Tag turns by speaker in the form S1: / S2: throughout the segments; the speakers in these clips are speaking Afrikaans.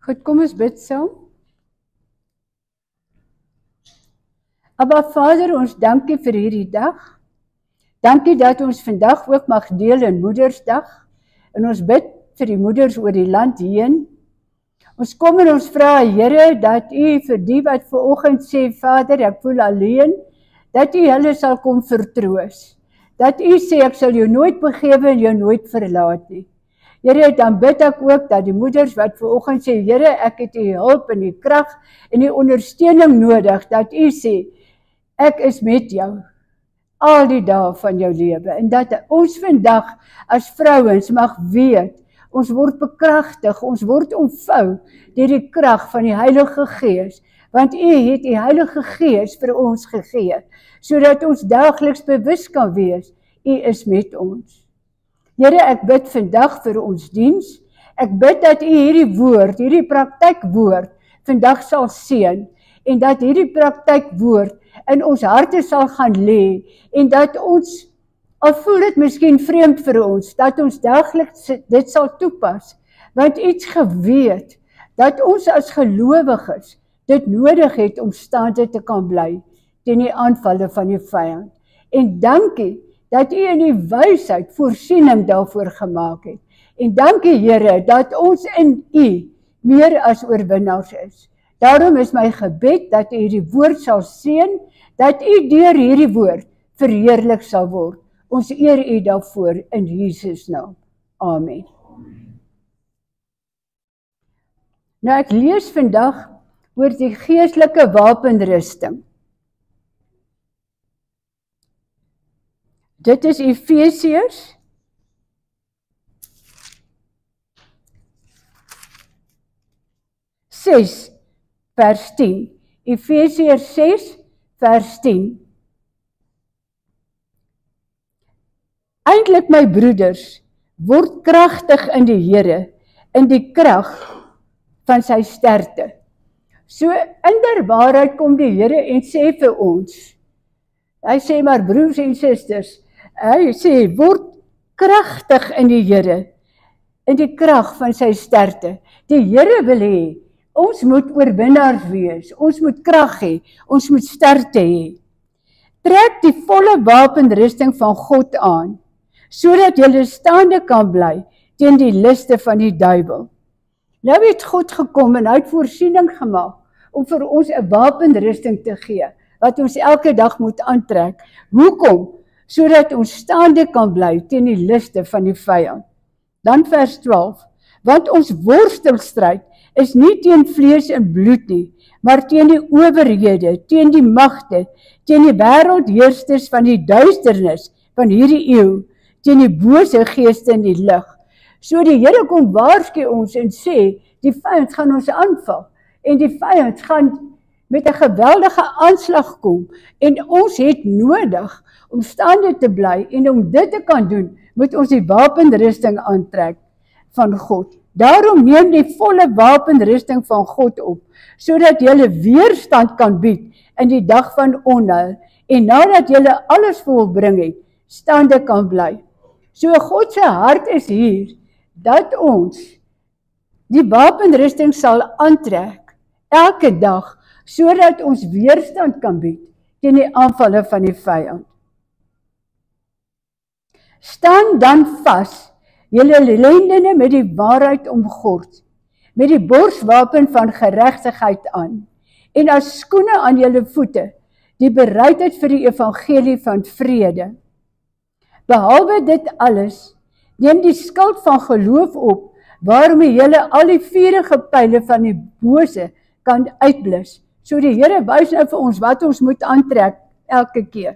S1: Goed, kom ons bid saam. Aba Vader, ons dankie vir hierdie dag. Dankie dat ons vandag ook mag deel in Moedersdag. En ons bid vir die moeders oor die land heen. Ons kom en ons vra, Here, dat U vir die wat vanoggend sê, Vader, ek voel alleen, dat U hulle sal kom vertroos. Dat U sê, ek sal jou nooit begewe en jou nooit verlaat nie. Here, dan bid ek ook dat die moeders wat vanoggend sê, Here, ek het U hulp en U krag en U ondersteuning nodig, dat U sê, ek is met jou al die dae van jou lewe. En dat ons vandag as vrouens mag weet, ons word bekragtig, ons word omvou deur die krag van die Heilige Gees, want U het die Heilige Gees vir ons gegee, sodat ons daagliks bewus kan wees, U is met ons. Here, ek bid vandag vir ons diens, ek bid dat U hierdie woord, hierdie praktykwoord, vandag sal seën, en dat hierdie praktykwoord in ons harte sal gaan lê, en dat ons, al voel dit miskien vreemd vir ons, dat ons daagliks dit sal toepas, want iets geweet, dat ons as gelowiges dit nodig het om staande te kan bly, teen die aanvalle van die vyand. En dankie, dat U in die wysheid voorsiening daarvoor gemaak het. En dankie Here, dat ons in U meer as oorwinnaars is. Daarom is my gebed, dat U hierdie woord sal seën, dat U deur hierdie woord verheerlik sal word. Ons eer U daarvoor in Jesus naam. Amen. Nou ek lees vandag oor die geestelike wapenrusting. Dit is Efesiërs 6 vers 10. Efesiërs 6 vers 10. Eintlik my broeders, word kragtig in die Here, in die krag van sy sterkte. So in der waarheid kom die Here en sê vir ons, hy sê maar broers en susters, hy sê word kragtig in die Here, in die krag van sy sterkte. Die Here wil hê, ons moet oorwinnaars wees, ons moet krag hê, ons moet sterkte hê. Trek die volle wapenrusting van God aan, sodat jy staande kan bly teen die liste van die duiwel. Nou het God gekom en hy het voorsiening gemaak om vir ons 'n wapenrusting te gee, wat ons elke dag moet aantrek. Hoekom? Sodat ons staande kan bly teen die liste van die vyand. Dan vers 12, want ons worstelstryd is nie teen vlees en bloed nie, maar teen die owerhede, teen die magte, teen die wêreldheersters van die duisternis van hierdie eeu, teen die bose geeste in die lig. So die Here kom waarsku ons en sê, die vyand gaan ons aanval, en die vyand gaan met 'n geweldige aanslag kom, en ons het nodig om staande te bly, en om dit te kan doen, moet ons die wapenrusting aantrek van God. Daarom neem die volle wapenrusting van God op, sodat jy weerstand kan bied in die dag van onheil, en nadat jy alles volbring het, staande kan bly. So God se hart is hier, dat ons die wapenrusting sal aantrek, elke dag, sodat ons weerstand kan bied teen die aanvalle van die vyand. Staan dan vas, julle lendene met die waarheid omgord, met die borswapen van geregtigheid aan, en as skoene aan julle voete, die bereidheid vir die evangelie van vrede. Behalwe dit alles, neem die skild van geloof op, waarmee julle al die vuurige pyle van die bose kan uitblus. So die Here wys nou vir ons wat ons moet aantrek elke keer.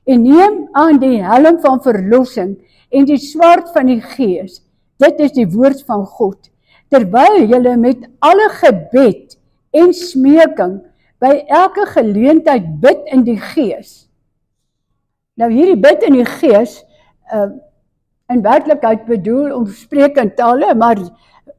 S1: En neem aan die helm van verlossing en die swaard van die Gees. Dit is die woord van God. Terwyl julle met alle gebed en smeking by elke geleentheid bid in die Gees. Nou hierdie bid in die Gees, in werklikheid bedoel om spreek in tale, maar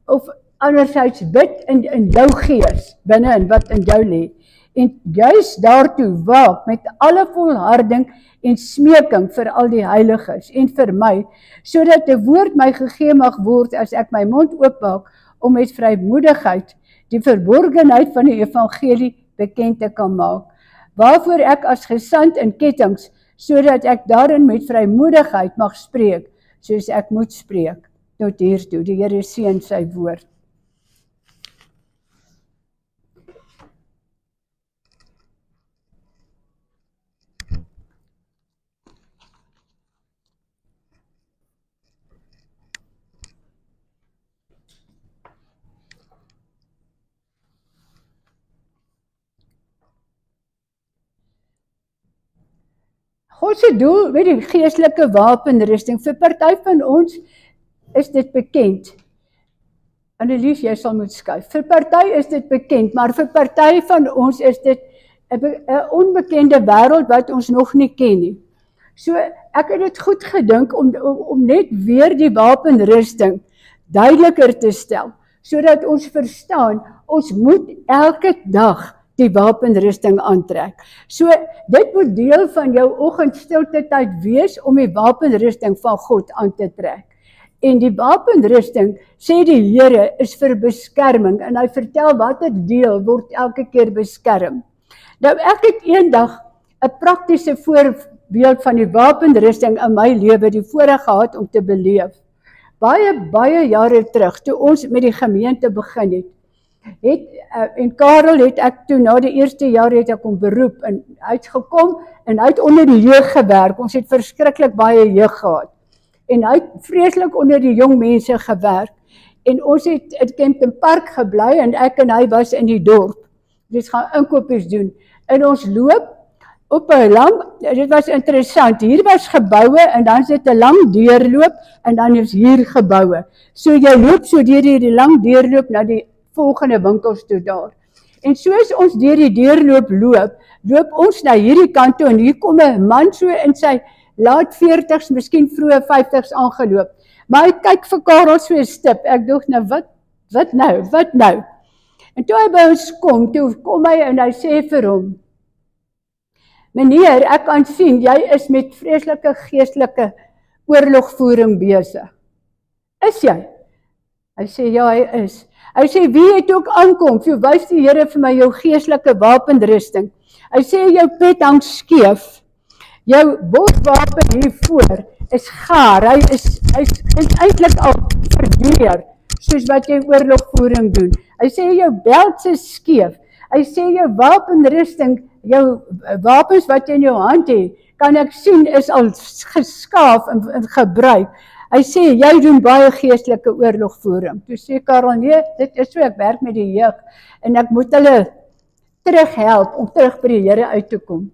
S1: of anderzijds bid in jou gees, binne wat in jou lê. En juis daartoe waak met alle volharding en smeking vir al die heiliges en vir my, sodat die woord my gegee mag word as ek my mond oopmaak om met vrymoedigheid die verborgenheid van die evangelie bekend te kan maak, waarvoor ek as gesant in kettinge, sodat ek daarin met vrymoedigheid mag spreek, soos ek moet spreek. Tot hiertoe, die Here seën sy woord. God se doel met die geestelike wapenrusting, vir party van ons is dit bekend. Annelies, jy sal moet skuif. Vir party is dit bekend, maar vir party van ons is dit 'n onbekende wêreld wat ons nog nie ken nie. So ek het dit goed gedink om net weer die wapenrusting duideliker te stel, sodat ons verstaan, ons moet elke dag die wapenrusting aantrek. So dit moet deel van jou oggendstilte tyd wees om die wapenrusting van God aan te trek. En die wapenrusting, sê die Here, is vir beskerming, en hy vertel watter deel word elke keer beskerm. Nou ek het eendag 'n praktiese voorbeeld van die wapenrusting in my lewe die voorreg gehad om te beleef. Baie jare terug, toe ons met die gemeente begin het, en Karel het ek toe na die eerste jaar het ek hom beroep en uitgekom en hy het onder die jeug gewerk. Ons het verskriklik baie jeug gehad. En hy het vreeslik onder die jong mense gewerk. En ons het in Kempton Park gebly en ek en hy was in die dorp. Ons gaan inkopies doen. En ons loop op 'n lang, dit was interessant, hier was geboue en dan is dit 'n lang deurloop en dan is hier geboue. So jy loop so deur die lang deurloop na die volgende winkels toe daar. En soos ons deur die deurloop loop ons na hierdie kant toe en hier kom 'n man so in sy laat 40s, miskien vroeë 50s aangeloop. Maar hy kyk vir Karel so stip. Ek dink nou wat nou? En toe hy by ons kom hy en hy sê vir hom: "Meneer, ek kan sien jy is met vreeslike geestelike oorlogvoering besig. Is jy?" Hy sê ja, hy is. Hy sê, wie het ook aankom? Toe wys die Here vir my jou geestelike wapenrusting. Hy sê jou pet hang skeef. Jou boswapen hiervoor is gaar. Hy is eintlik al verdeur, soos wat jy oorlogvoering doen. Hy sê jou belt is skeef. Hy sê jou wapenrusting, jou wapens wat jy in jou hand het, kan ek sien is al geskaaf en gebruik. Hy sê, jy doen baie geestelike oorlogvoering. Toe sê Karel, nee, dit is so, ek werk met die jeug, en ek moet hulle terughelp, om terug by die Here uit te kom.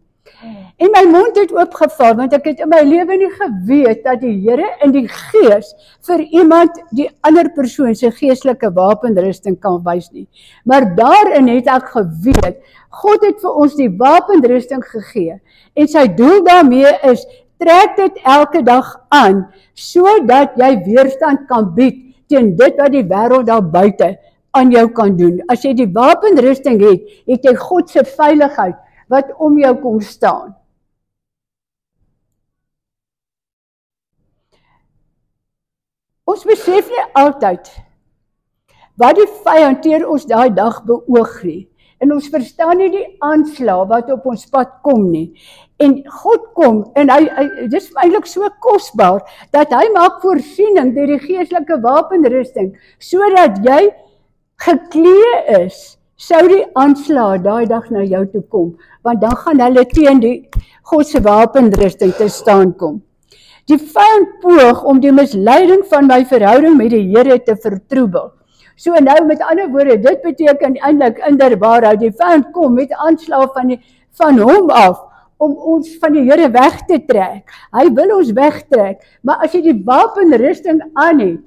S1: En my mond het oopgeval, want ek het in my lewe nie geweet, dat die Here in die gees, vir iemand, die ander persoon, sy geestelike wapenrusting kan wys nie. Maar daarin het ek geweet, God het vir ons die wapenrusting gegee, en sy doel daarmee is, trek dit elke dag aan, sodat jy weerstand kan bied teen dit wat die wêreld daar buite aan jou kan doen. As jy die wapenrusting het jy God se veiligheid wat om jou kom staan. Ons besef nie altyd wat die vyand teen ons daai dag beoog nie. En ons verstaan nie die aanslag wat op ons pad kom nie. En God kom, en hy dis eintlik so kosbaar, dat hy maak voorsiening deur die geestelike wapenrusting, sodat jy geklee is, sou die aanslag daai dag na jou toe kom, want dan gaan hulle teen die God se wapenrusting te staan kom. Die vyand poog om die misleiding van my verhouding met die Here te vertroebel. So nou met ander woorde, dit beteken eintlik inderwaarheid, die vyand kom met aanslag van hom af, om ons van die Here weg te trek. Hy wil ons wegtrek, maar as jy die wapenrusting aan het,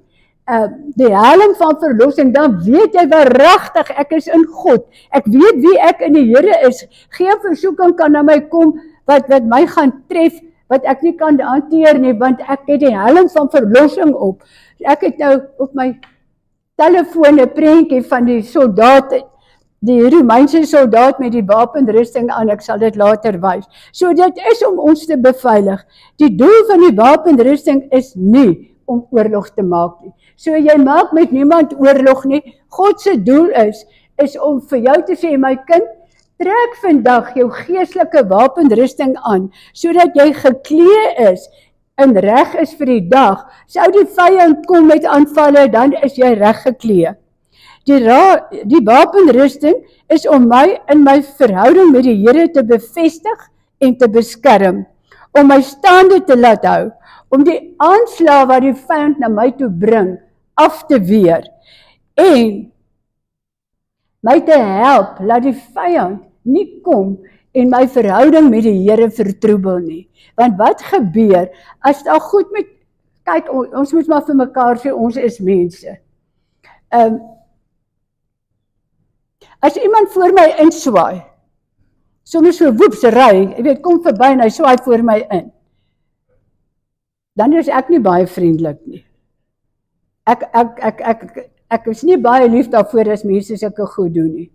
S1: die helm van verlossing, dan weet jy waaragtig, ek is in God, ek weet wie ek in die Here is, geen versoeking kan na my kom, wat my gaan tref, wat ek nie kan hanteer nie, want ek het die helm van verlossing op. Ek het nou op my telefoon 'n prentjie van die soldaat, die Romeinse soldaat met die wapenrusting aan, ek sal dit later wys. So dit is om ons te beveilig. Die doel van die wapenrusting is nie om oorlog te maak nie. So jy maak met niemand oorlog nie. God se doel is om vir jou te sê, my kind, trek vandag jou geestelike wapenrusting aan, sodat jy geklee is en reg is vir die dag. Sou die vyand kom met aanvalle, dan is jy reg geklee. Die wapenrusting is om my in my verhouding met die Here te bevestig en te beskerm, om my staande te laat hou, om die aanslag wat die vyand na my toe bring, af te weer, en my te help, laat die vyand nie kom en my verhouding met die Here vertroebel nie. Want wat gebeur, as daar goed met, kyk, ons moet maar vir mekaar sê, ons is mense. As iemand voor my inswaai, soms so woeps ry, jy weet, kom verby en hy swaai voor my in, dan is ek nie baie vriendelik nie. Ek is nie baie lief daarvoor as mense sulke goed doen nie.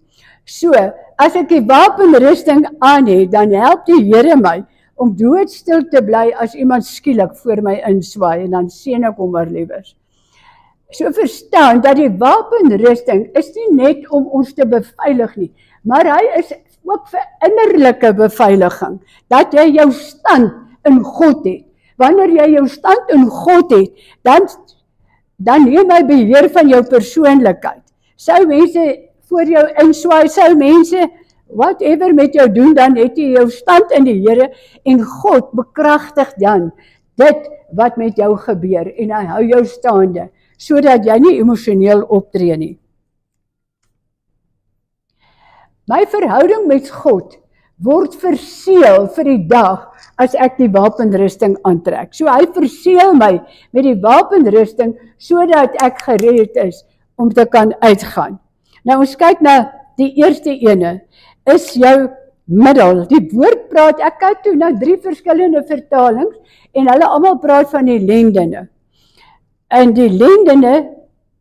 S1: So, as ek die wapenrusting aan het, dan help die Here my om doodstil te bly as iemand skielik voor my inswaai, en dan sien ek hom maar liewers. So verstaan dat die wapenrusting is nie net om ons te beveilig nie, maar hy is ook vir innerlike beveiliging, dat jy jou stand in God het. Wanneer jy jou stand in God het, dan neem hy beheer van jou persoonlikheid. Sou mense voor jou inswaai, sou mense whatever met jou doen, dan het jy jou stand in die Here, en God bekragtig dan dit wat met jou gebeur, en hy hou jou staande, sodat jy nie emosioneel optree nie. My verhouding met God word verseël vir die dag as ek die wapenrusting aantrek. So hy verseël my met die wapenrusting sodat ek gereed is om te kan uitgaan. Nou ons kyk na die eerste ene, is jou middel. Die woord praat, ek kyk toe na 3 verskillende vertalings en hulle almal praat van die lendene. En die lendene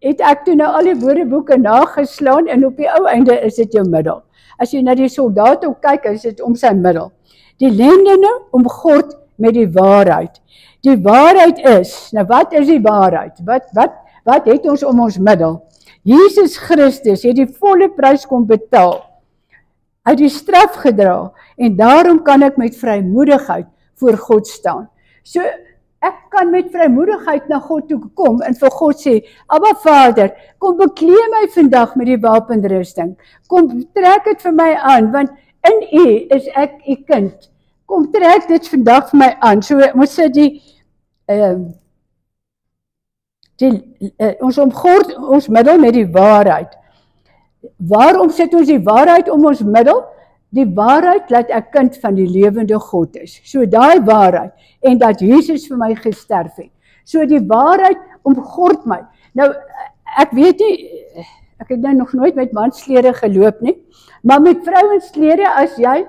S1: het ek toe nou al die woordeboeke nageslaan en op die ou einde is dit jou middel. As jy na die soldaat ook kyk, is dit om sy middel. Die lendene omgord met die waarheid. Die waarheid is, nou wat is die waarheid? Wat het ons om ons middel? Jesus Christus het die volle prys kom betaal. Hy het die straf gedra en daarom kan ek met vrymoedigheid voor God staan. So ek kan met vrymoedigheid na God toe kom en vir God sê, Abba Vader, kom beklee my vandag met die wapenrusting. Kom trek dit vir my aan, want in U is ek U kind. Kom trek dit vandag vir my aan. So ons sê ons omgord ons middel met die waarheid. Waarom sit ons die waarheid om ons middel? Die waarheid dat ek kind van die lewende God is. So daai waarheid, en dat Jesus vir my gesterf het. So die waarheid omgord my. Nou, ek weet nie, ek het nou nog nooit met mansklere geloop nie, maar met vrouensklere as jy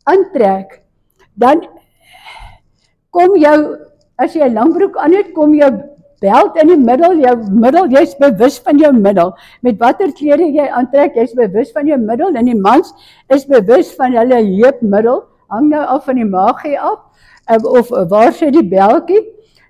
S1: aantrek, dan kom jou, as jy 'n langbroek aan het, kom jou belt in die middel, jy's bewus van jou middel. Met watter klere jy aantrek, jy's bewus van jou middel, en die mans is bewus van hulle heupmiddel, hang nou af van die maagie af, of waar sê die beltjie,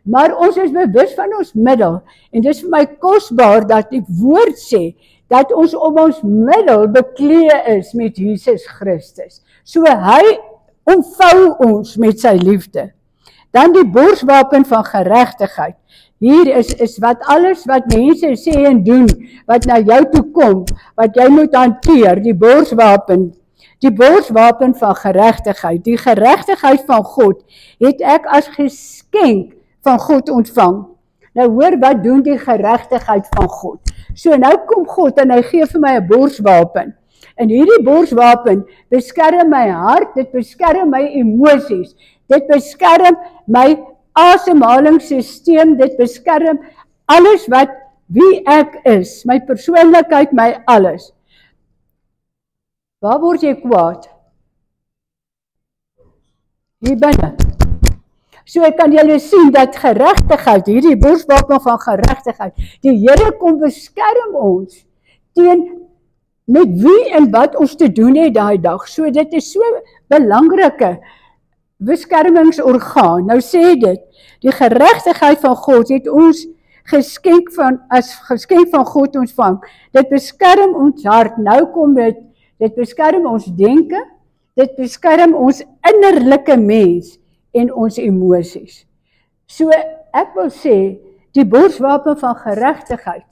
S1: maar ons is bewus van ons middel, en dit is vir my kosbaar dat die woord sê, dat ons om ons middel beklee is met Jesus Christus. So hy omvou ons met sy liefde. Dan die borswapen van geregtigheid. Hier is wat alles wat mense sê en doen, wat na jou toe kom, wat jy moet hanteer, die borswapen van geregtigheid. Die geregtigheid van God het ek as geskenk van God ontvang. Nou hoor wat doen die geregtigheid van God. So nou kom God en hy gee vir my 'n borswapen. En hierdie borswapen beskerm my hart, dit beskerm my emosies, dit beskerm my asemhalingssysteem, dit beskerm alles wat wie ek is, my persoonlikheid, my alles. Waar word jy kwaad? Hier binne. So ek kan julle sien dat geregtigheid, hierdie borswapen van geregtigheid, die Here kom beskerm ons teen met wie en wat ons te doen het daai dag. So dit is so belangrike beskermingsorgaan. Nou sê dit, die geregtigheid van God het ons as geskenk van God ontvang. Dit beskerm ons hart. Nou kom dit beskerm ons denke, dit beskerm ons innerlike mens en ons emosies. So ek wil sê, die borswapen van geregtigheid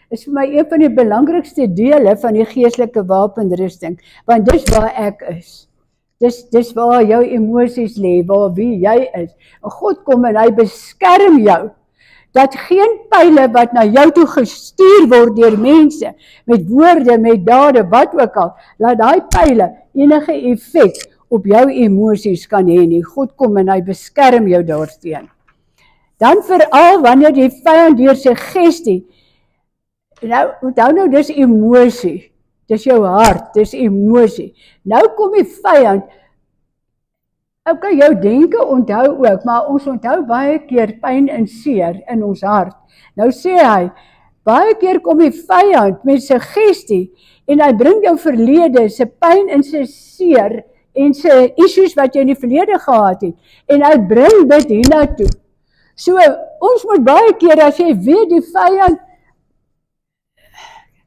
S1: is vir my een van die belangrikste dele van die geestelike wapenrusting, want dis waar ek is. Dis waar jou emosies lê, waar wie jy is. En God kom en hy beskerm jou, dat geen pyle wat na jou toe gestuur word deur mense, met woorde, met dade, wat ook al, laat daai pyle enige effek op jou emosies kan hê nie. God kom en hy beskerm jou daarteen. Dan veral wanneer die vyand deur sy gestie, nou, onthou nou, dis emosie, dis jou hart, dis emosie. Nou kom die vyand, jou denke onthou ook, maar ons onthou baie keer pyn en seer in ons hart. Nou sê hy, baie keer kom die vyand met sy gestie, en hy bring jou verlede, sy pyn en sy seer, en sy issues wat jy in die verlede gehad het, en hy bring dit hiernatoe. So, ons moet baie keer, as jy weet die vyand,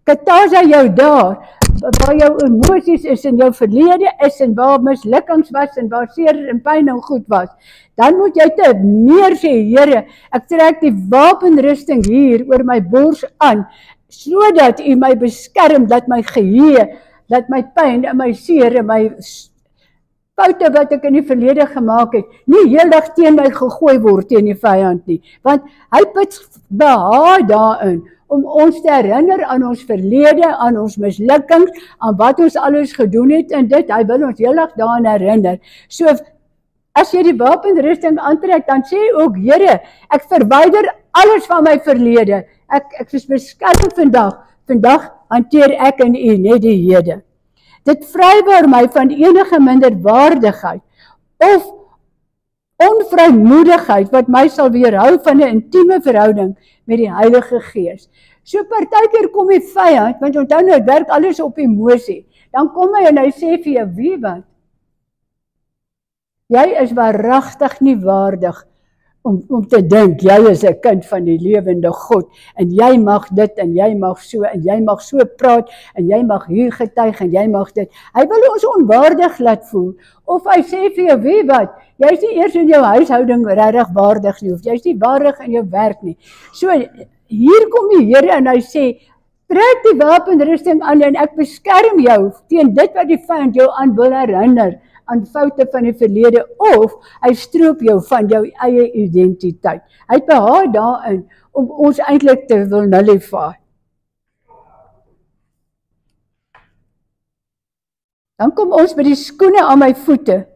S1: kataza jou daar, waar jou emosies is en jou verlede is en waar mislukkings was en waar seer en pyn en goed was, dan moet jy te meer sê, Here, ek trek die wapenrusting hier oor my bors aan, sodat U my beskerm, dat my geheue, dat my pyn en my seer en my foute wat ek in die verlede gemaak het, nie heeldag teen my gegooi word teen die vyand nie, want hy put behaag daarin, om ons te herinner aan ons verlede, aan ons mislukkings, aan wat ons alles gedoen het en dit, hy wil ons heeldag daaraan herinner. So, as jy die wapenrusting aantrek, dan sê ook, Here, ek verwyder alles van my verlede, ek is beskerm vandag hanteer ek in U net die hede. Dit vrywaar my van enige minderwaardigheid, of onvrymoedigheid, wat my sal weerhou van 'n intieme verhouding met die Heilige Gees. So partykeer kom die vyand, want onthou nou, het werk alles op emosie, dan kom hy en hy sê vir jou, wie wat? Jy is waaragtig nie waardig om te dink, jy is 'n kind van die lewende God, en jy mag dit, en jy mag so praat, en jy mag hier getuig, en jy mag dit. Hy wil ons onwaardig laat voel, of hy sê vir jou, wie wat, jy is nie eers in jou huishouding regtig waardig nie, of jy is nie waardig in jou werk nie. So, hier kom die Here en hy sê, trek die wapenrusting aan, en ek beskerm jou teen dit wat die vyand jou aan wil herinner, aan foute van die verlede, of hy stroop jou van jou eie identiteit. Hy het behaag daarin, om ons eintlik te wil nullify. Dan kom ons by die skoene aan my voete,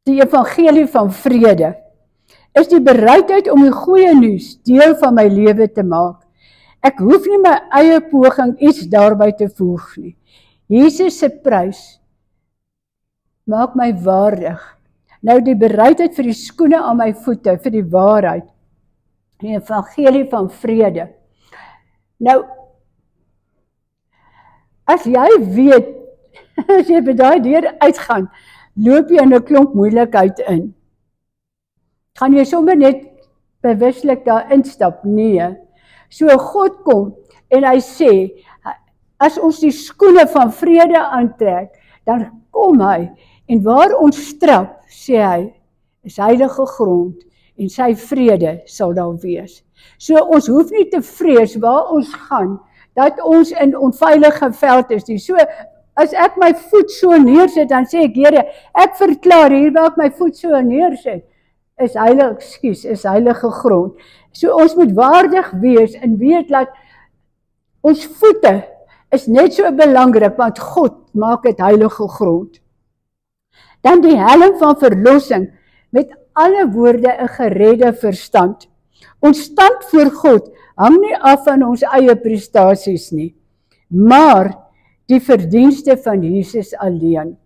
S1: die evangelie van vrede, is die bereidheid om die goeie nuus deel van my lewe te maak. Ek hoef nie my eie poging iets daarby te voeg nie. Jesus se prys maak my waardig. Nou die bereidheid vir die skoene aan my voete, vir die waarheid, die evangelie van vrede. Nou, as jy weet, as jy by daai deur uitgaan, loop jy in 'n klomp moeilikheid in. Gaan jy sommer net bewuslik daar instap? Nee. So God kom en hy sê, as ons die skoene van vrede aantrek, dan kom hy, en waar ons strap, sê hy, is heilige grond, en sy vrede sal daar wees. So ons hoef nie te vrees waar ons gaan, dat ons in onveilige veld is nie. So, as ek my voet so neersit, dan sê ek, Here, ek verklaar hier waar ek my voet so neersit, is heilige grond. So ons moet waardig wees, en weet dat ons voete is net so belangrik, want God maak dit heilige grond. Dan die helm van verlossing, met alle woorde 'n geredde verstand. Ons stand voor God hang nie af van ons eie prestasies nie, maar die verdienste van Jesus alleen.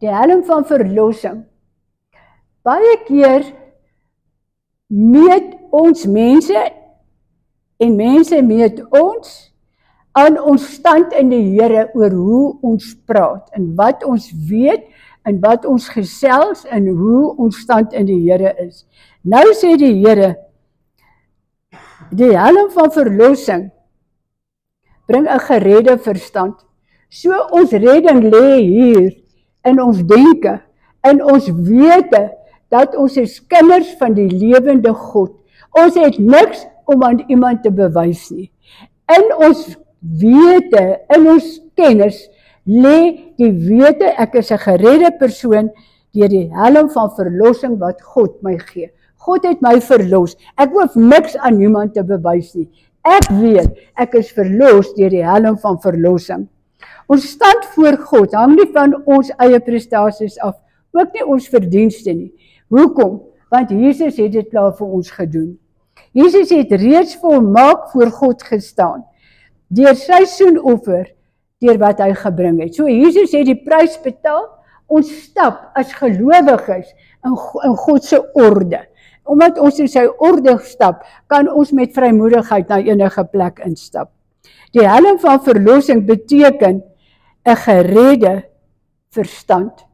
S1: Die helm van verlossing. Baie keer meet ons mense, en mense meet ons, aan ons stand in die Here oor hoe ons praat, en wat ons weet, in wat ons gesels en hoe ons stand in die Here is. Nou sê die Here, die helm van verlossing bring 'n geredde verstand. So ons redding lê hier in ons denke, in ons wete, dat ons is kinders van die lewende God. Ons het niks om aan iemand te bewys nie. In ons wete, in ons kennis, lê die wete, ek is 'n geredde persoon, deur die helm van verlossing wat God my gee. God het my verlos. Ek hoef niks aan niemand te bewys nie. Ek weet, ek is verlos deur die helm van verlossing. Ons stand voor God hang nie van ons eie prestasies af, ook nie ons verdienste nie. Hoekom? Want Jesus het dit klaar vir ons gedoen. Jesus het reeds volmaak voor God gestaan, deur sy soenoffer, deur wat hy gebring het. So Jesus het die prys betaal, ons stap as gelowiges in God se orde. Omdat ons in sy orde stap, kan ons met vrymoedigheid na enige plek instap. Die helm van verlossing beteken 'n geredde verstand.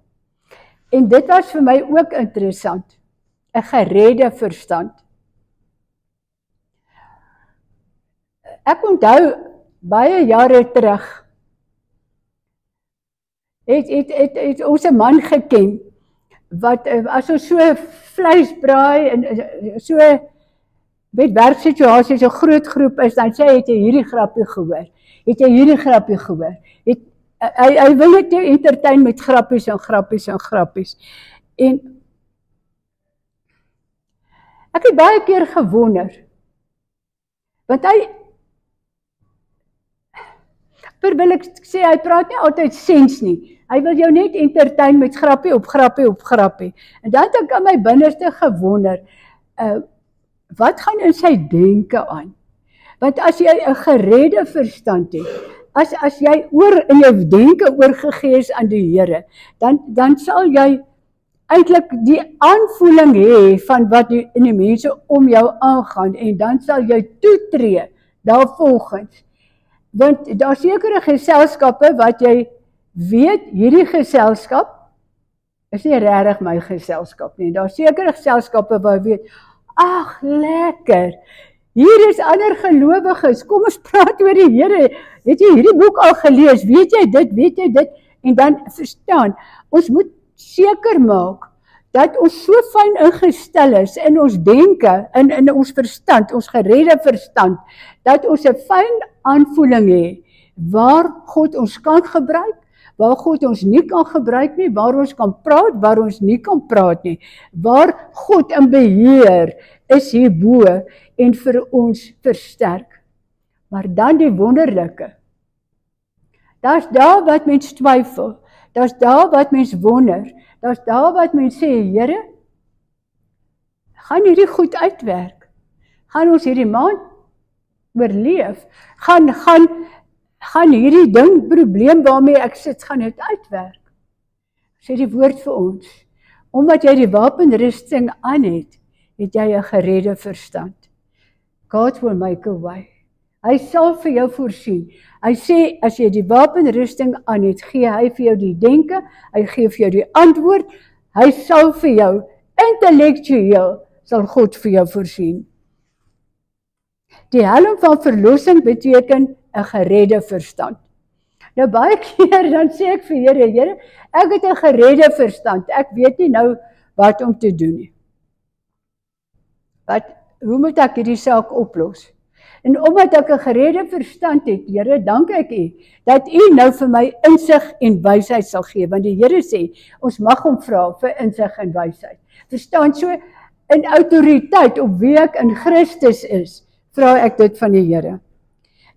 S1: En dit was vir my ook interessant, 'n geredde verstand. Ek onthou, baie jare terug, het ons 'n man geken, wat as ons so vleis braai en so met werksituasies 'n groot groep is, dan sê hy, het jy hierdie grappie gehoor? Het jy hierdie grappie gehoor? Hy wil net entertain met grappies en grappies en grappies. En ek het baie keer gewonder, want wil ek sê, hy praat nie altyd sens nie. Hy wil jou net entertain met grappie op grappie op grappie. En dan het ek aan my binneste gewonder, wat gaan in sy denke aan? Want as jy 'n geredde verstand het, as jy in jou denke oorgegee is aan die Here, dan sal jy eintlik die aanvoeling hê van wat in die mense om jou aangaan, en dan sal jy toetree daarvolgens. Want daar sekere geselskappe wat jy weet, hierdie geselskap is nie regtig my geselskap nie. Daar sekere geselskappe waar jy weet, ag lekker, hier is ander gelowiges, kom ons praat oor die Here. Het jy hierdie boek al gelees? Weet jy dit? En dan verstaan, ons moet seker maak dat ons so fyn ingestel is in ons denke, in ons verstand, ons geredde verstand, dat ons 'n fyn aanvoeling het waar God ons kan gebruik, waar God ons nie kan gebruik nie, waar ons kan praat, waar ons nie kan praat nie, waar God in beheer is hierbo en vir ons versterk. Maar dan die wonderlike, daar's daar wat mens twyfel, daar's daar wat mens wonder, daar's daar wat mens sê, Here, gaan hierdie goed uitwerk? Gaan ons hierdie maand oorleef? Gaan hierdie probleem waarmee ek sit, gaan dit uitwerk? Sê die woord vir ons, omdat jy die wapenrusting aan het, het jy 'n geredde verstand. God will make a way. Hy sal vir jou voorsien. Hy sê, as jy die wapenrusting aan het, gee hy vir jou die denke, hy gee vir jou die antwoord, hy sal vir jou, intellektueel, sal God vir jou voorsien. Die helm van verlossing beteken 'n geredde verstand. Nou baie keer dan sê ek vir Here, ek het 'n geredde verstand, ek weet nie nou wat om te doen nie. Hoe moet ek hierdie saak oplos? En omdat ek 'n geredde verstand het, Here, dank ek U, dat U nou vir my insig en wysheid sal gee, want die Here sê, ons mag hom vra vir insig en wysheid. Verstaan, so in autoriteit op wie ek in Christus is, vra ek dit van die Here.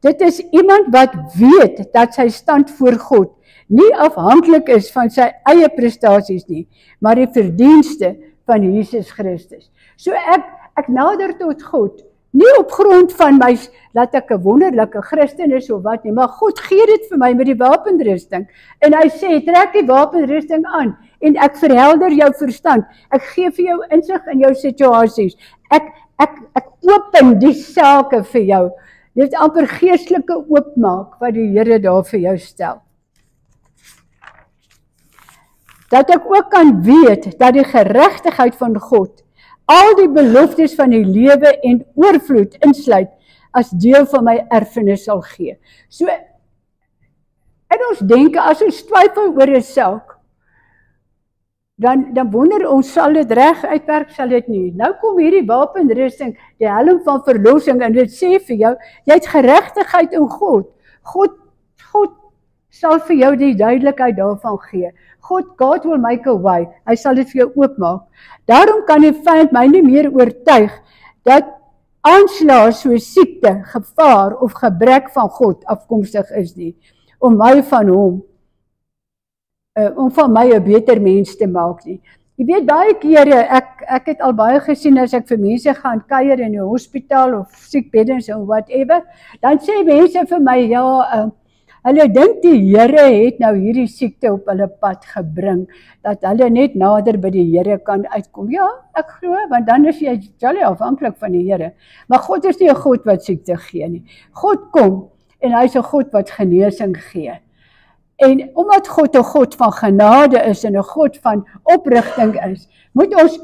S1: Dit is iemand wat weet dat sy stand voor God nie afhanklik is van sy eie prestasies nie, maar die verdienste van Jesus Christus. So ek nader tot God, nie op grond van my, dat ek 'n wonderlike Christen is of wat nie, maar God gee dit vir my met die wapenrusting. En hy sê, trek die wapenrusting aan, en ek verhelder jou verstand. Ek gee vir jou insig in jou situasies. Ek open die sake vir jou. Dit is amper geestelike oopmaak wat die Here daar vir jou stel. dat ek ook kan weet dat die geregtigheid van God al die beloftes van die lewe en oorvloed insluit as deel van my erfenis sal gee. So, in ons denke, as ons twyfel oor 'n saak, dan wonder ons, sal dit reg uitwerk, sal dit nie. Nou kom hierdie wapenrusting, die helm van verlossing, en dit sê vir jou, jy het geregtigheid in God. God sal vir jou die duidelikheid daarvan gee. God will make a way. Hy sal dit vir jou oopmaak. Daarom kan die vyand my nie meer oortuig dat aanslae so siekte, gevaar of gebrek van God afkomstig is nie, om van my 'n beter mens te maak nie. Jy weet, baie kere, ek het al baie gesien as ek vir mense gaan kuier in die hospitaal of siekbeddens of whatever, dan sê mense vir my, ja, hulle dink die Here het nou hierdie siekte op hulle pad gebring, dat hulle net nader by die Here kan uitkom. Ja, ek glo, want dan is jy afhanklik van die Here. Maar God is nie 'n God wat siekte gee nie. God kom, en hy is 'n God wat genesing gee. En omdat God 'n God van genade is en 'n God van oprigting is, moet ons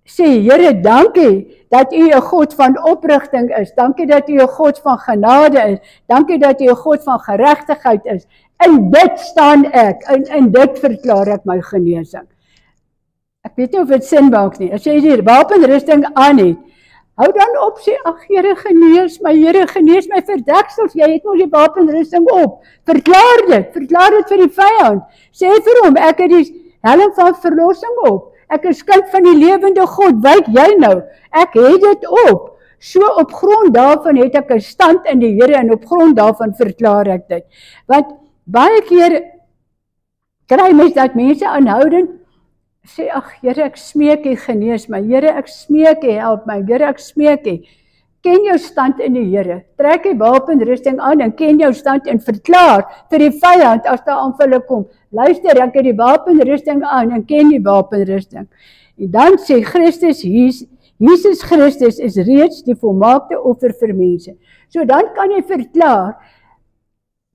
S1: sê, Here, dankie dat U 'n God van oprigting is. Dankie dat U 'n God van genade is. Dankie dat U 'n God van geregtigheid is. In dit staan ek, in dit verklaar ek my genesing. Ek weet nie of dit sin maak nie. As jy die wapenrusting aan het, hou dan op, sê, ag Here, genees my verdeksels, jy het mos die wapenrusting op. Verklaar dit vir die vyand. Sê vir hom, ek het die helm van verlossing op. Ek is kind van die lewende God, wyk jy nou? Ek het dit op. So op grond daarvan het ek 'n stand in die Here en op grond daarvan verklaar ek dit. Want baie keer kry mens dat mense aanhoudend sê, ag Here, ek smeek U, genees my. Here, ek smeek U, help my. Here, ek smeek U. Ken jou stand in die Here. Trek die wapenrusting aan en ken jou stand en verklaar vir die vyand as daar aanvalle kom. Luister, ek het die wapenrusting aan en ken die wapenrusting. En dan sê Christus, Jesus Christus is reeds die volmaakte offer vir mense. So dan kan jy verklaar,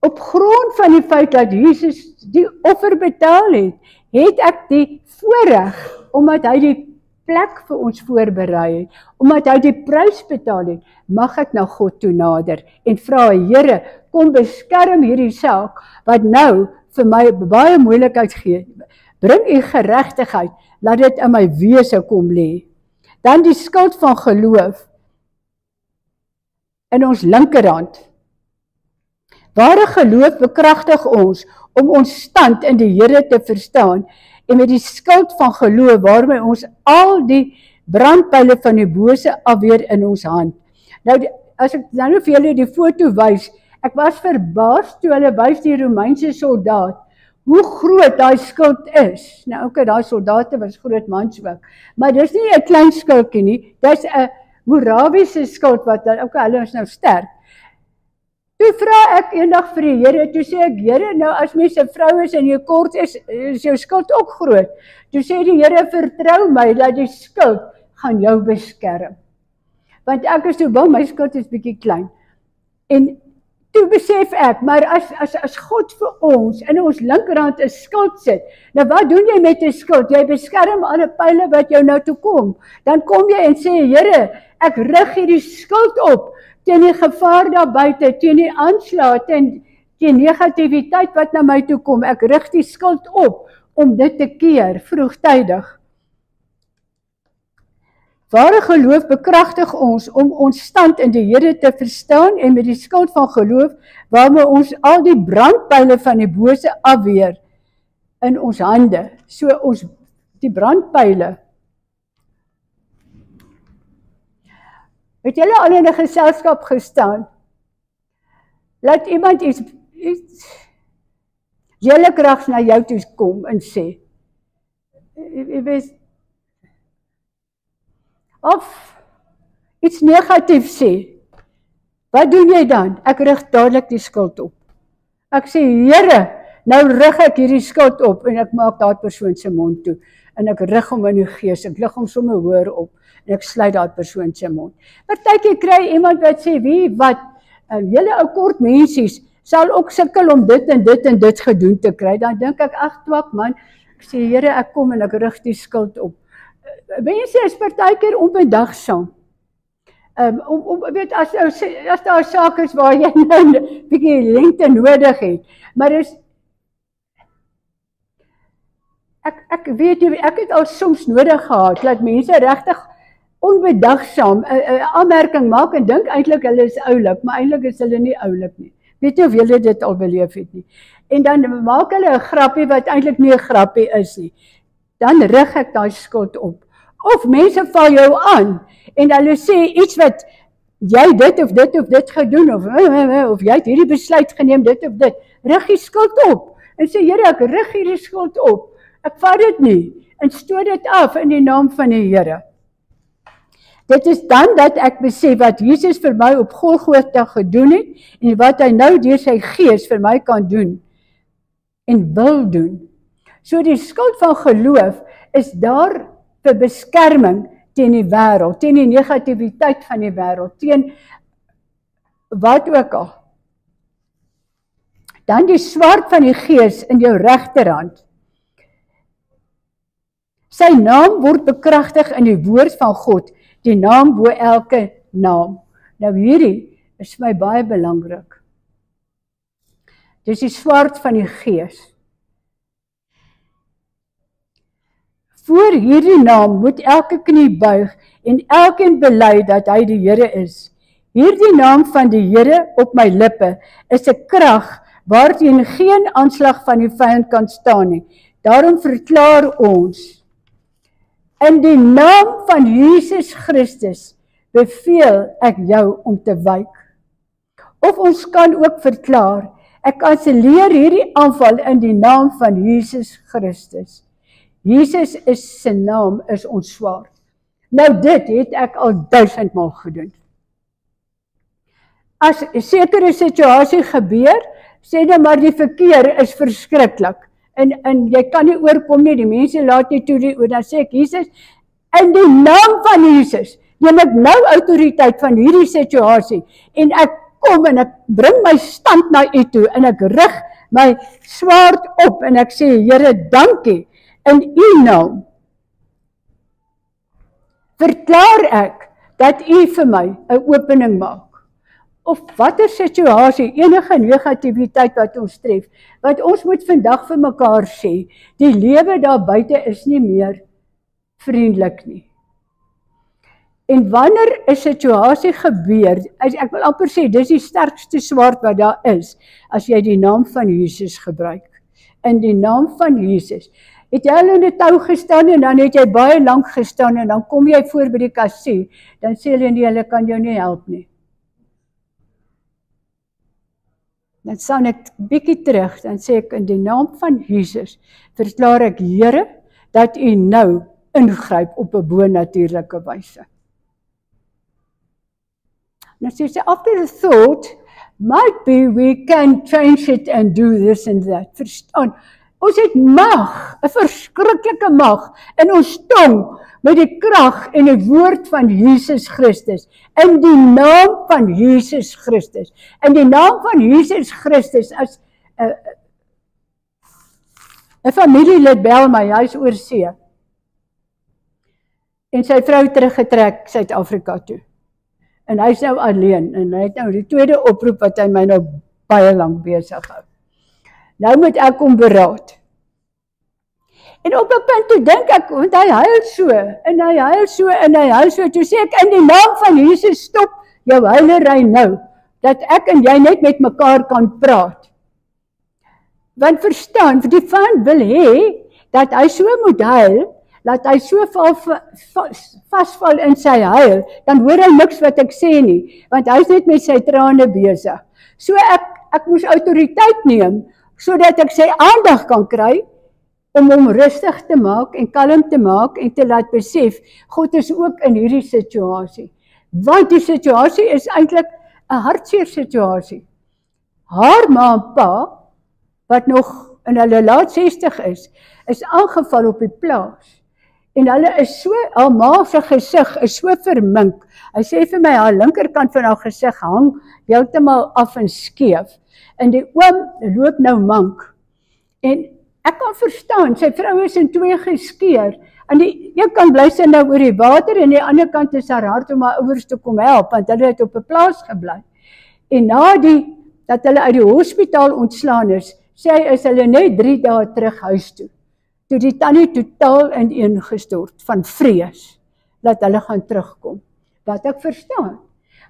S1: op grond van die feit dat Jesus die offer betaal het ek die voorreg, omdat hy die plek vir ons voorberei het, omdat hy die prys betaal het, mag ek na God toe nader en vra, Here, kom beskerm hierdie saak, wat nou vir my baie moeilikheid gee. Bring U geregtigheid, laat dit in my wese kom lê. Dan die skild van geloof in ons linkerhand. Ware geloof bekragtig ons om ons stand in die Here te verstaan, en met die skild van geloof waarmee ons al die brandpyle van die bose afweer in ons hand. Nou, as ek nou vir julle die foto wys, ek was verbaas toe hulle wys die Romeinse soldaat, hoe groot daai skild is. Nou, okay, daai soldate was groot manswerk, maar dis nie 'n klein skildjie nie, dis 'n Morawiese skild wat, okay, hulle is nou sterk. Toe vra ek eendag vir die Here, toe sê ek, Here, nou as mens 'n vrou is en jy kort is jou skild ook groot. Toe sê die Here, vertrou my dat die skild gaan jou beskerm. Want ek is so bang, my skild is bietjie klein. En toe besef ek, maar as God vir ons in ons linkerhand 'n skild sit, nou wat doen jy met 'n skild? Jy beskerm alle pyle wat jou nou toe kom. Dan kom jy en sê, Here, ek rig hierdie skild op, teen die gevaar daar buite, teen die aanslae, teen negativiteit wat na my toe kom. Ek rig die skild op om dit te keer vroegtydig. Ware geloof bekragtig ons om ons stand in die Here te verstaan en met die skild van geloof waarmee ons al die brandpyle van die bose afweer in ons hande. So ons die brandpyle. Het julle al in 'n geselskap gestaan? Laat iemand iets julle krags na jou toe kom en sê, jy weet, of iets negatief sê. Wat doen jy dan? Ek rig dadelik die skild op. Ek sê, Here, nou rig ek hierdie skild op en ek maak daai persoon se mond toe. En ek rig hom in die gees, ek lig hom sommer hoër op en ek sluit daai persoon se mond. Partykeer kry iemand wat sê, wie wat, julle ou kort mensies sal ook sukkel om dit en dit en dit gedoen te kry. Dan dink ek, ag twak man, ek sê, Here, ek kom en ek rig die skuld op. Mense is partykeer onbedagsaam. Weet, as daar 'n saak is waar jy nou 'n bietjie lengte nodig het, maar ek weet jy, ek het al soms nodig gehad, dat mense regtig onbedagsaam 'n aanmerking maak en dink eintlik hulle is oulik, maar eintlik is hulle nie oulik nie. Weet jy of julle dit al beleef het nie? En dan maak hulle 'n grappie wat eintlik nie 'n grappie is nie. Dan rig ek daai skuld op. Of mense val jou aan en hulle sê iets wat jy dit of dit gedoen of jy het hierdie besluit geneem dit of dit. Rig die skuld op en sê, Here, ek rig hierdie skuld op. Ek vat dit nie en stoot dit af in die naam van die Here. Dit is dan dat ek besef wat Jesus vir my op Golgotha gedoen het en wat hy nou deur sy Gees vir my kan doen en wil doen. So die skuld van geloof is daar vir beskerming teen die wêreld, teen die negativiteit van die wêreld, teen wat ook al. Dan die swaard van die Gees in jou regterhand. Sy naam word bekragtig in die woord van God, die naam bo elke naam. Nou hierdie is vir my baie belangrik. Dis die swaard van die Gees. Voor hierdie naam moet elke knie buig en elkeen bely dat hy die Here is. Hierdie naam van die Here op my lippe is 'n krag waarteen geen aanslag van die vyand kan staan nie. Daarom verklaar ons, in die naam van Jesus Christus beveel ek jou om te wyk. Of ons kan ook verklaar, ek kanselleer hierdie aanval in die naam van Jesus Christus. Jesus is sy naam is ons swaard. Nou dit het ek al 1000 maal gedoen. As 'n sekere situasie gebeur, sê nou maar die verkeer is verskriklik. En jy kan nie oorkom nie, die mense laat nie toe die, dan sê ek, Jesus, in die naam van Jesus, neem ek nou autoriteit van hierdie situasie, en ek kom en ek bring my stand na u toe, en ek rig my swaard op, en ek sê, Here, dankie, in u naam, verklaar ek, dat u vir my 'n opening maak. Of watter situasie, enige negativiteit wat ons tref, wat ons moet vandag vir mekaar sê, die lewe daar buite is nie meer vriendelik nie. En wanneer 'n situasie gebeur, ek wil amper sê, dis die sterkste swaard wat daar is, as jy die naam van Jesus gebruik. In die naam van Jesus. Het jy al in die tou gestaan en dan het jy baie lank gestaan en dan kom jy voor by die kassie, dan sê hulle nie, hulle kan jou nie help nie. Dan staan ek bietjie terug, dan sê ek, in die naam van Jesus, verklaar ek, Here, dat u nou ingryp op 'n bo-natuurlike wyse. Dan sê sy, after the thought, might be we can change it and do this and that. Verstaan? Ons het mag, 'n verskriklike mag, in ons tong, met die krag en die woord van Jesus Christus, in die naam van Jesus Christus, in die naam van Jesus Christus, as 'n familielid bel my, hy is oor see, en sy vrou teruggetrek Suid-Afrika toe, en hy is nou alleen, en hy het nou die tweede oproep wat hy my nou baie lank besig hou. Nou moet ek hom beraad. En op 'n punt toe dink ek, want hy huil so, en hy huil so, en hy huil so, toe sê ek, in die naam van Jesus, stop jou huilery nou, dat ek en jy net met mekaar kan praat. Want verstaan, die vyand wil hê, dat hy so moet huil, dat hy so vasval in sy huil, dan hoor hy niks wat ek sê nie, want hy is net met sy trane besig. So ek moes autoriteit neem, sodat ek sy aandag kan kry, om hom rustig te maak en kalm te maak en te laat besef, God is ook in hierdie situasie. Want die situasie is eintlik 'n hartseer situasie. Haar ma en pa, wat nog in hulle laat 60 is aangeval op die plaas. En hulle is so, haar ma se gesig is so vermink. Hy sê vir my, haar linkerkant van haar gesig hang heeltemal af en skeef. En die oom loop nou mank. En ek kan verstaan, sy vrou is in twee geskeur, aan die een kant bly sy nou oor die water, en die ander kant is haar hart om haar ouers te kom help, want hulle het op 'n plaas gebly. En dat hulle uit die hospitaal ontslaan is hulle net 3 dae terug huis toe. Toe die tannie totaal ineengestort van vrees, dat hulle gaan terugkom. Wat ek verstaan.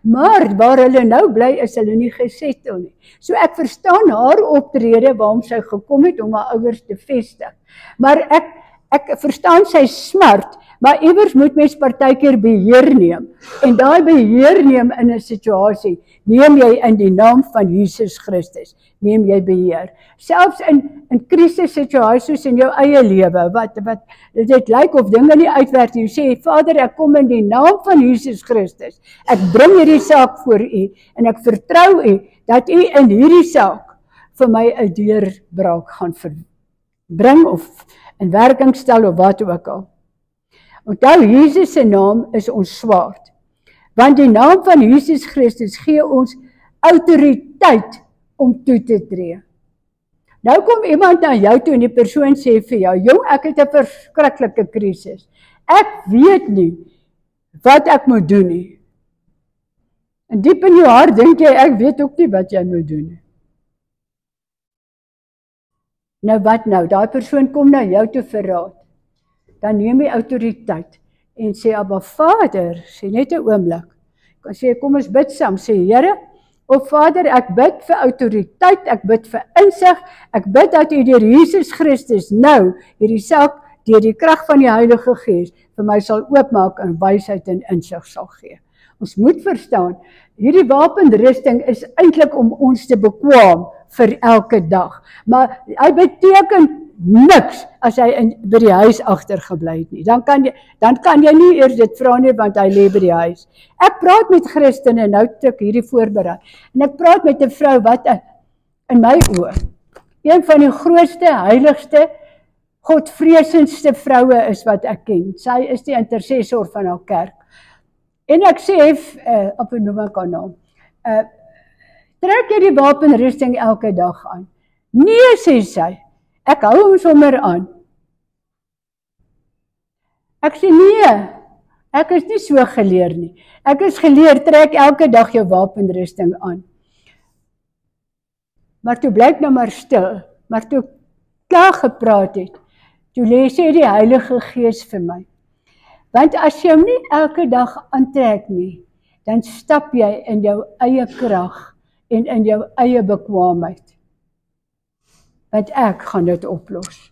S1: Maar waar hulle nou bly, is hulle nie gesettel nie. So ek verstaan haar optrede, waarom sy gekom het om haar ouers te vestig. Maar ek verstaan sy smart, maar iewers moet mens partykeer beheer neem. En daai beheer neem in 'n situasie, neem jy in die naam van Jesus Christus, neem jy beheer. Selfs in krisissituasies soos in jou eie lewe, wat dit lyk of dinge nie uitwerk nie. Jy sê, Vader, ek kom in die naam van Jesus Christus. Ek bring hierdie saak voor U en ek vertrou U dat U in hierdie saak vir my 'n deurbraak gaan bring of in werking stel of wat ook al. Onthou, Jesus se naam is ons swaard. Want die naam van Jesus Christus gee ons autoriteit om toe te tree. Nou kom iemand na jou toe en die persoon sê vir jou, jong, ek het 'n verskriklike krisis. Ek weet nie wat ek moet doen nie. En diep in jou hart dink jy, ek weet ook nie wat jy moet doen nie. Nou wat nou? Daai persoon kom na jou toe vir raad. Dan neem jy autoriteit en sê, Abba Vader, sê net 'n oomblik. Kan sê, kom ons bid saam, sê Here, Vader, ek bid vir autoriteit, ek bid vir insig, ek bid dat U deur Jesus Christus nou hierdie saak deur die krag van die Heilige Gees vir my sal oopmaak en wysheid en insig sal gee. Ons moet verstaan, hierdie wapenrusting is eintlik om ons te bekwam vir elke dag. Maar hy beteken niks as hy by die huis agtergebly het nie. Dan kan jy nie eers dit vra nie, want hy lê by die huis. Ek praat met Christene, nou het ek hierdie voorberei, en ek praat met 'n vrou wat in my oë een van die grootste, heiligste, godvreesendste vroue is wat ek ken. Sy is die intercessor van haar kerk. En ek sê, op 'n noem ek haar naam, trek jy die wapenrusting elke dag aan? Nee, sê sy. Ek hou hom sommer aan. Ek sê nee, ek is nie so geleer nie. Ek is geleer, trek elke dag jou wapenrusting aan. Maar toe blyk nou maar stil, maar toe ek klaar gepraat het, toe sê die Heilige Gees vir my, want as jy hom nie elke dag aantrek nie, dan stap jy in jou eie krag en in jou eie bekwaamheid. Want ek gaan dit oplos.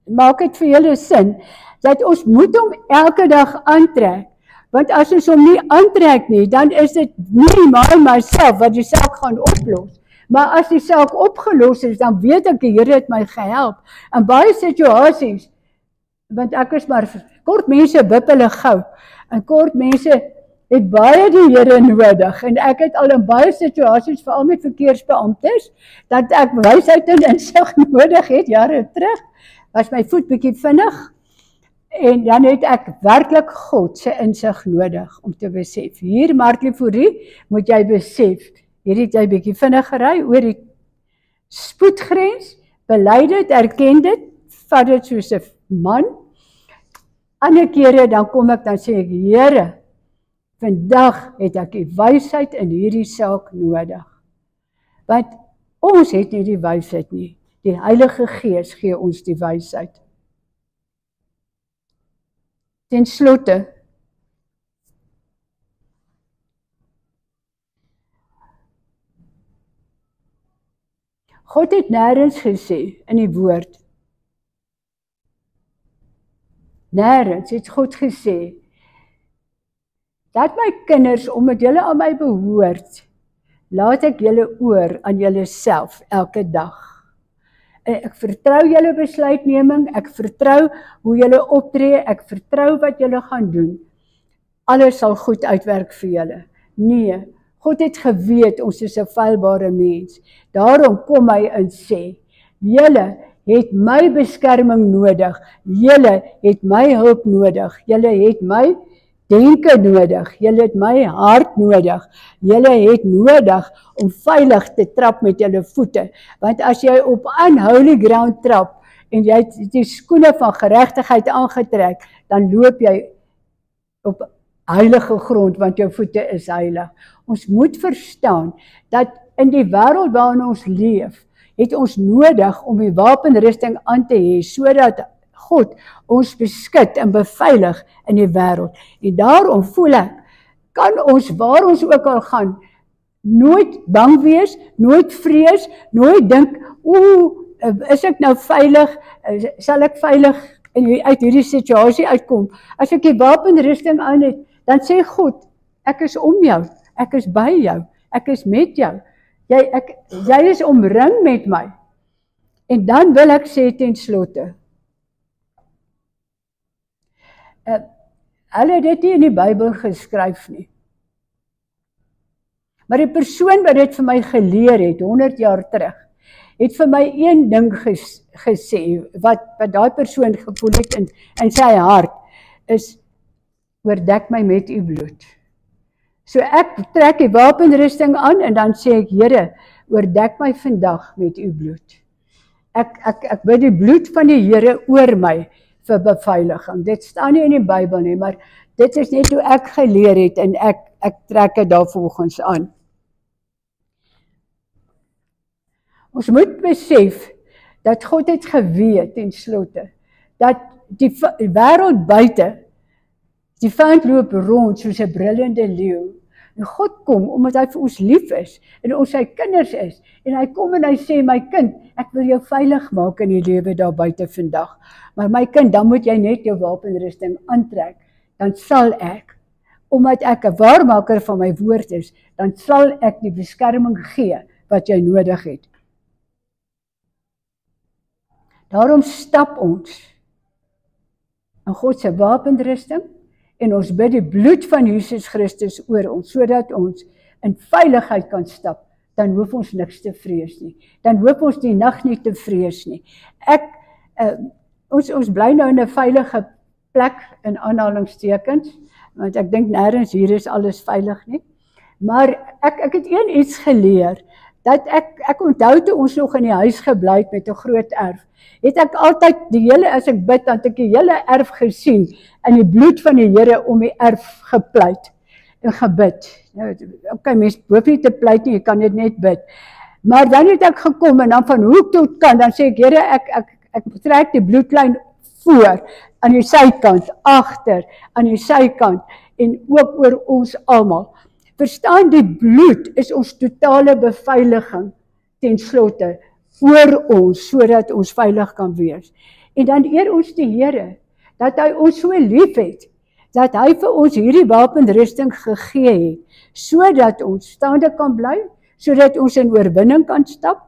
S1: Maak dit vir julle sin, dat ons moet hom elke dag aantrek, want as ons hom nie aantrek nie, dan is dit nie myself wat die saak gaan oplos. Maar as die saak opgelos is, dan weet ek, die Here het my gehelp. In baie situasies, want ek is maar, kort mense wip hulle gou, en kort mense het baie die Here nodig, en ek het al in baie situasies, veral met verkeersbeamptes, dat ek wysheid en insig nodig het, jare terug, was my voet bietjie vinnig, en dan het ek werklik God se insig nodig, om te besef, hier Martlevorie, moet jy besef, hier het jy bietjie vinnig gery, oor die spoedgrens, bely dit, erken dit, vat dit soos 'n man, ander kere, dan kom ek, dan sê ek, Here, vandag het ek die wysheid in hierdie saak nodig. Want ons het nie die wysheid nie. Die Heilige Gees gee ons die wysheid. Ten slotte, God het nêrens gesê in die woord. Nêrens het God gesê, dat my kinders, omdat julle aan my behoort, laat ek julle oor aan julle self elke dag. Ek vertrou julle besluitneming, ek vertrou hoe julle optree, ek vertrou wat julle gaan doen. Alles sal goed uitwerk vir julle. Nee, God het geweet, ons is 'n feilbare mens. Daarom kom hy en sê, julle het my beskerming nodig, julle het my hulp nodig, julle het my denke nodig, julle het my hart nodig, julle het nodig om veilig te trap met julle voete, want as jy op unholy ground trap, en jy het die skoene van geregtigheid aangetrek, dan loop jy op heilige grond, want jou voete is heilig. Ons moet verstaan dat in die wêreld waarin ons leef, het ons nodig om die wapenrusting aan te hê, sodat God ons beskik en beveilig in die wêreld. En daarom voel ek, kan ons waar ons ook al gaan, nooit bang wees, nooit vrees, nooit dink, is ek nou veilig, sal ek veilig uit hierdie situasie uitkom. As ek die wapenrusting aan het, dan sê God, ek is om jou, ek is by jou, ek is met jou, jy is omring met my. En dan wil ek sê ten slotte, hulle het dit nie in die Bybel geskryf nie. Maar die persoon wat dit vir my geleer het, 100 jaar terug, het vir my een ding gesê, wat daai persoon gevoel het in sy hart, is, oordek my met u bloed. So ek trek die wapenrusting aan, en dan sê ek, Here, oordek my vandag met u bloed. Ek bid die bloed van die Here oor my, vir beveiliging. Dit staan nie in die Bybel nie, maar dit is net hoe ek geleer het, en ek trek dit daarvolgens aan. Ons moet besef, dat God het geweet, ten slotte, dat die wêreld buite, die vyand loop rond soos 'n brullende leeu, en God kom, omdat hy vir ons lief is, en ons sy kinders is, en hy kom en hy sê, my kind, ek wil jou veilig maak in die lewe daar buite vandag, maar my kind, dan moet jy net jou wapenrusting aantrek, dan sal ek, omdat ek 'n waarmaker van my woord is, dan sal ek die beskerming gee, wat jy nodig het. Daarom stap ons in God se wapenrusting, en ons bid die bloed van Jesus Christus oor ons, sodat ons in veiligheid kan stap, dan hoef ons niks te vrees nie. Dan hoef ons die nag nie te vrees nie. Ons bly nou in 'n veilige plek, in aanhalingstekens, want ek dink nêrens hier is alles veilig nie. Maar ek het iets geleer, dat ek onthou toe ons nog in die huis gebly het met 'n groot erf, het ek altyd as ek bid, dan het ek die hele erf gesien, en die bloed van die Here om die erf gepleit, en gebid. Okay, mens hoef nie te pleit nie, jy kan dit net bid. Maar dan het ek gekom, en dan van hoek tot kant, dan sê ek, Here, ek trek die bloedlyn voor, aan die sykant, agter, aan die sykant, en ook oor ons almal. Verstaan, die bloed is ons totale beveiliging, ten slotte, oor ons, sodat ons veilig kan wees. En dan eer ons die Here, dat hy ons so lief het, dat hy vir ons hierdie wapenrusting gegee het, sodat ons staande kan bly, sodat ons in oorwinning kan stap,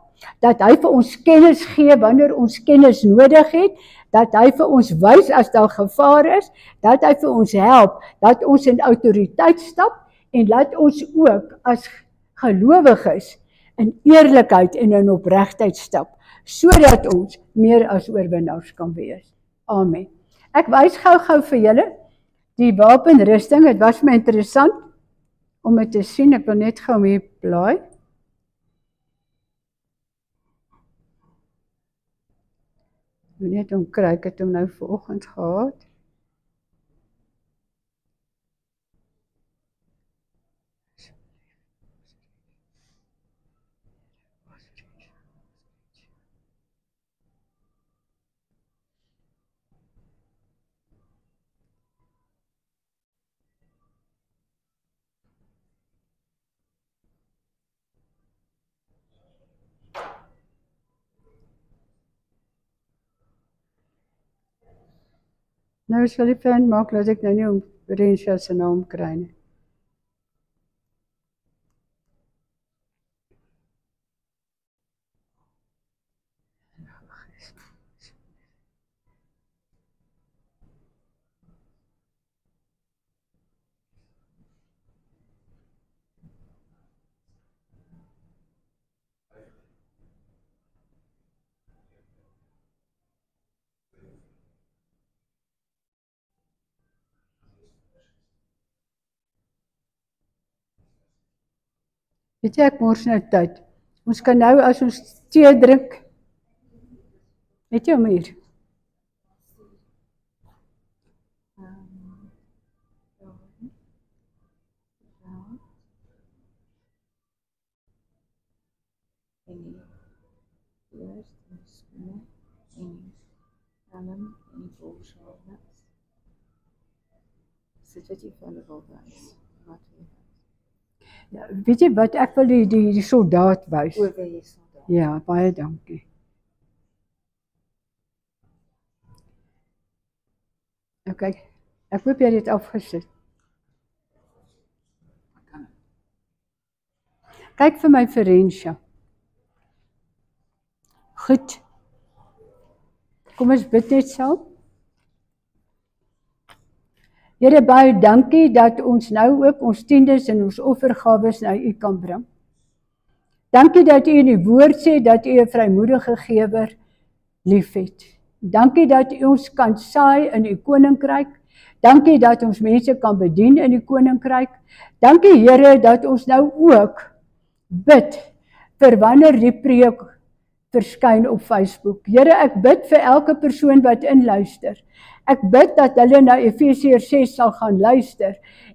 S1: dat hy vir ons kennis gee, wanneer ons kennis nodig het, dat hy vir ons wys as daar gevaar is, dat hy vir ons help, dat ons in autoriteit stap, en laat ons ook as gelowiges in eerlikheid en in opregtheid stap, sodat ons meer as oorwinnaars kan wees. Amen. Ek wys gou vir julle die wapenrusting. Het was my interessant om dit te sien. Ek wil net gou hier blaai. Net omkry, ek het hom nou vanoggend gehad. Nou sal die pen maak, dat ek nou nie om Rensha se naam kry nie. Weet jy, ek mors nou tyd. Ons kan nou, as ons tee drink, Het jy hom hier?
S2: En die kleurs en die skoene en die helm en die borshaarde. Sit wat jy vir hulle wil wys. Wat wil jy wys?
S1: Ja, weet jy wat, ek wil die soldaat wys.
S2: O, wil jy soldaat?
S1: Ja, baie dankie. Ok, ek hoop jy het dit afgesit. Kyk vir my Ferencia. Goed. Kom ons bid net saam. Here, baie dankie dat ons nou ook ons tiendes en ons offergawes na U kan bring. Dankie dat U in die woord sê dat U 'n vrymoedige gewer liefhet. Dankie dat U ons kan saai in U koninkryk. Dankie dat ons mense kan bedien in die koninkryk. Dankie Here dat ons nou ook bid vir wanneer die preek verskyn op Facebook. Here, ek bid vir elke persoon wat inluister. Ek bid dat hulle na Efesiërs 6 sal gaan luister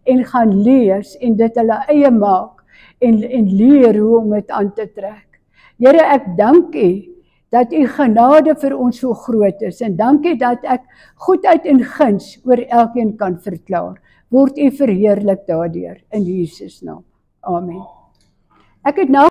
S1: en gaan lees en dit hulle eie maak en leer hoe om dit aan te trek. Here, ek dank U dat U genade vir ons so groot is en dankie dat ek goedheid en guns oor elkeen kan verklaar. Word U verheerlik daardeur in Jesus naam. Amen. Ek het nou